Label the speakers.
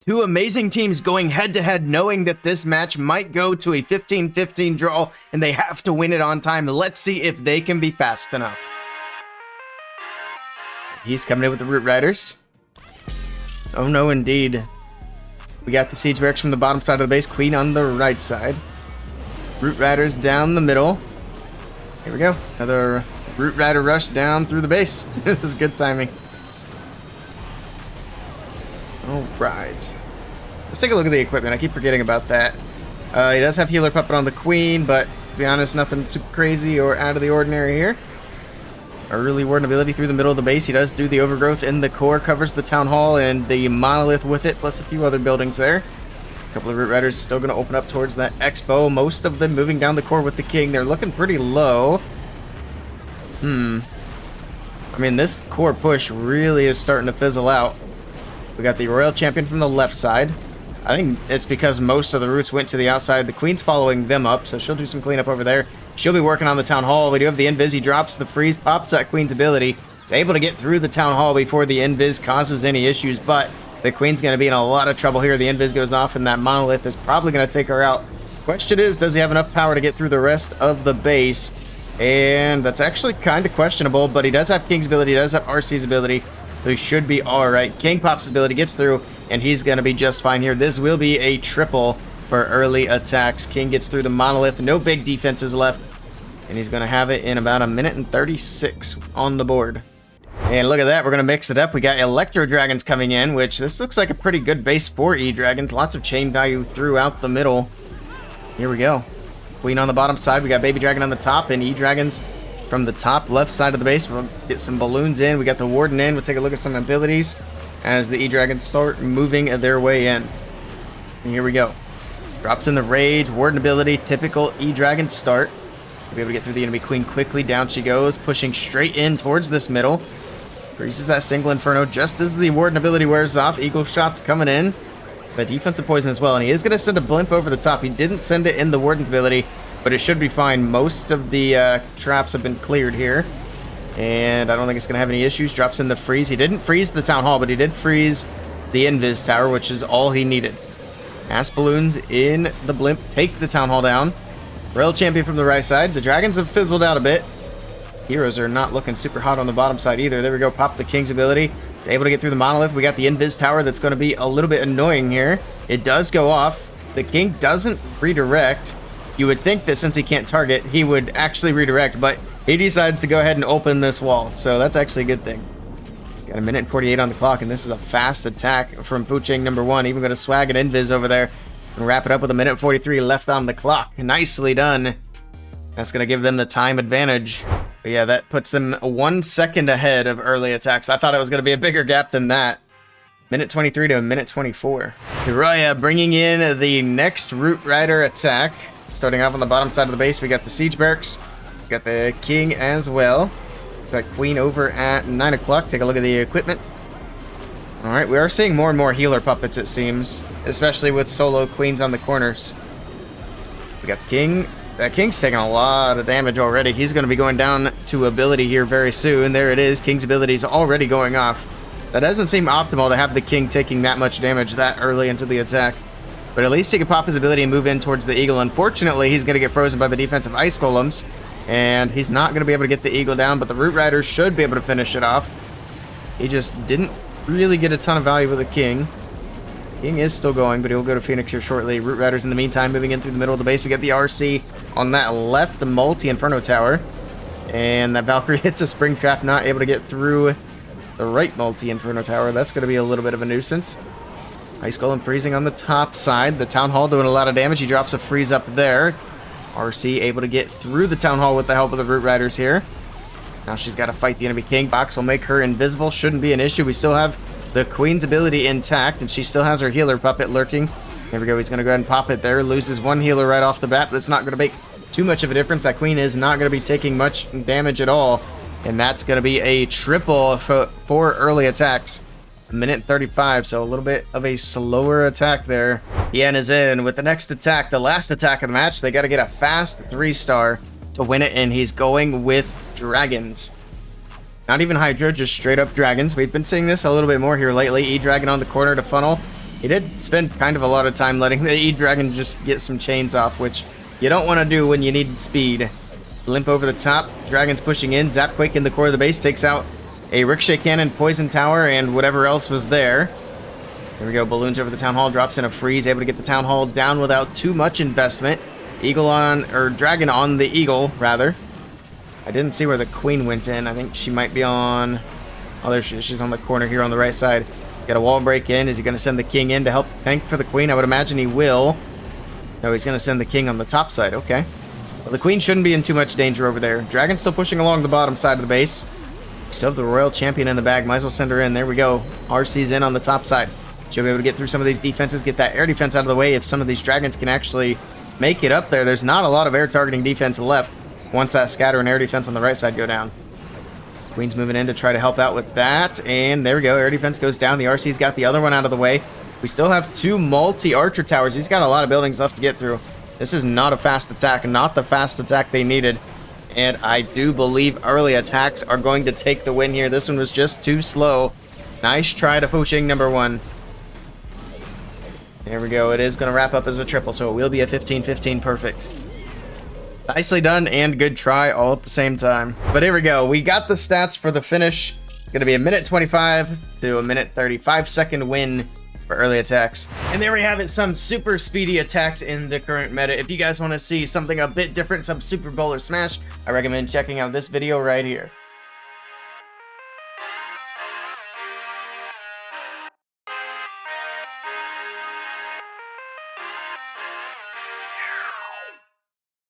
Speaker 1: Two amazing teams going head-to-head, knowing that this match might go to a 15-15 draw, and they have to win it on time. Let's see if they can be fast enough. He's coming in with the Root Riders. Oh no, indeed. We got the Siege Barracks from the bottom side of the base, Queen on the right side. Root Riders down the middle. Here we go. Another Root Rider rush down through the base. This is good timing. Alright. Let's take a look at the equipment. I keep forgetting about that. He does have Healer Puppet on the Queen, but to be honest, nothing super crazy or out of the ordinary here. Early Warden ability through the middle of the base. He does do the Overgrowth in the core, covers the Town Hall and the Monolith with it, plus a few other buildings there. A couple of Root Riders still going to open up towards that Expo. Most of them moving down the core with the King. They're looking pretty low. I mean, this core push really is starting to fizzle out. We got the Royal Champion from the left side. I think it's because most of the roots went to the outside. The Queen's following them up, so she'll do some cleanup over there. She'll be working on the Town Hall. We do have the Invis. He drops the freeze, pops that Queen's ability. He's able to get through the Town Hall before the Invis causes any issues, but the Queen's going to be in a lot of trouble here. The Invis goes off, and that Monolith is probably going to take her out. Question is, does he have enough power to get through the rest of the base? And that's actually kind of questionable, but he does have King's ability. He does have RC's ability, so he should be all right. King pops his ability, gets through, and he's going to be just fine here. This will be a triple for early attacks. King gets through the Monolith. No big defenses left. And he's going to have it in about 1:36 on the board. And look at that. We're going to mix it up. We got Electro Dragons coming in, which this looks like a pretty good base for E-Dragons. Lots of chain value throughout the middle. Here we go. Queen on the bottom side. We got Baby Dragon on the top, and E-Dragons from the top left side of the base. We'll get some balloons in. We got the Warden in. We'll take a look at some abilities as the E-Dragons start moving their way in. And here we go. Drops in the Rage. Warden ability. Typical E-Dragon start. We'll be able to get through the enemy Queen quickly. Down she goes, pushing straight in towards this middle. Greases that single Inferno just as the Warden ability wears off. Eagle shots coming in. The defensive poison as well, and he is going to send a blimp over the top. He didn't send it in the Warden's ability, but it should be fine. Most of the traps have been cleared here, and I don't think it's going to have any issues. Drops in the freeze. He didn't freeze the Town Hall, but he did freeze the Invis Tower, which is all he needed. Mass balloons in the blimp. Take the Town Hall down. Royal Champion from the right side. The Dragons have fizzled out a bit. Heroes are not looking super hot on the bottom side either. There we go. Pop the King's ability. It's able to get through the Monolith. We got the Invis Tower that's going to be a little bit annoying here. It does go off. The King doesn't redirect. You would think that since he can't target, he would actually redirect, but he decides to go ahead and open this wall. So that's actually a good thing. Got 1:48 on the clock, and this is a fast attack from Pucheng #1. Even going to swag an Invis over there. And wrap it up with 1:43 left on the clock. Nicely done. That's going to give them the time advantage. But yeah, that puts them 1 second ahead of early attacks. I thought it was going to be a bigger gap than that. 1:23 to 1:24. Hiroya bringing in the next Root Rider attack. Starting off on the bottom side of the base, we got the Siege Barracks. We got the King as well. It's that Queen over at 9 o'clock. Take a look at the equipment. Alright, we are seeing more and more healer puppets, it seems. Especially with solo Queens on the corners. We got the King. That King's taking a lot of damage already. He's going to be going down to ability here very soon. There it is. King's ability is already going off. That doesn't seem optimal to have the King taking that much damage that early into the attack. But at least he can pop his ability and move in towards the Eagle. Unfortunately, he's going to get frozen by the defensive Ice Golems. And he's not going to be able to get the Eagle down, but the Root Riders should be able to finish it off. He just didn't really get a ton of value with the King. King is still going, but he'll go to Phoenix here shortly. Root Riders in the meantime moving in through the middle of the base. We got the RC on that left, the multi-Inferno Tower. And that Valkyrie hits a Spring Trap, not able to get through the right multi-Inferno Tower. That's going to be a little bit of a nuisance. Ice Golem freezing on the top side. The Town Hall doing a lot of damage. He drops a freeze up there. RC able to get through the Town Hall with the help of the Root Riders here. Now she's got to fight the enemy King. Box will make her invisible. Shouldn't be an issue. We still have the Queen's ability intact, and she still has her healer puppet lurking. There we go. He's going to go ahead and pop it there. Loses one healer right off the bat, but it's not going to make too much of a difference. That Queen is not going to be taking much damage at all, and that's going to be a triple for early attacks. 1:35, so a little bit of a slower attack there. Yen is in with the next attack, the last attack of the match. They got to get a fast 3-star to win it, and he's going with Dragons. Not even Hydra, just straight up Dragons. We've been seeing this a little bit more here lately. E-Dragon on the corner to funnel. He did spend kind of a lot of time letting the E-Dragon just get some chains off, which you don't want to do when you need speed. Limp over the top. Dragon's pushing in. Zapquake in the core of the base takes out a Ricochet Cannon, Poison Tower, and whatever else was there. There we go. Balloons over the Town Hall. Drops in a freeze. Able to get the Town Hall down without too much investment. Eagle on, or Dragon on the Eagle, rather. I didn't see where the Queen went in. I think she might be on... Oh, there she is. She's on the corner here on the right side. Got a wall break in. Is he going to send the King in to help tank for the Queen? I would imagine he will. No, he's going to send the King on the top side. Okay. Well, the Queen shouldn't be in too much danger over there. Dragon's still pushing along the bottom side of the base. Still have the Royal Champion in the bag. Might as well send her in. There we go. RC's in on the top side. She'll be able to get through some of these defenses, get that air defense out of the way if some of these Dragons can actually make it up there. There's not a lot of air targeting defense left once that scatter and air defense on the right side go down. Queen's moving in to try to help out with that. And there we go. Air defense goes down. The RC's got the other one out of the way. We still have 2 multi-archer towers. He's got a lot of buildings left to get through. This is not a fast attack. Not the fast attack they needed. And I do believe early attacks are going to take the win here. This one was just too slow. Nice try to Fuching #1. There we go. It is going to wrap up as a triple, so it will be a 15-15 perfect. Nicely done and good try all at the same time. But here we go. We got the stats for the finish. It's going to be a minute 25 to a minute 35-second win for early attacks. And there we have it, some super speedy attacks in the current meta. If you guys want to see something a bit different, some Super Bowler Smash, I recommend checking out this video right here.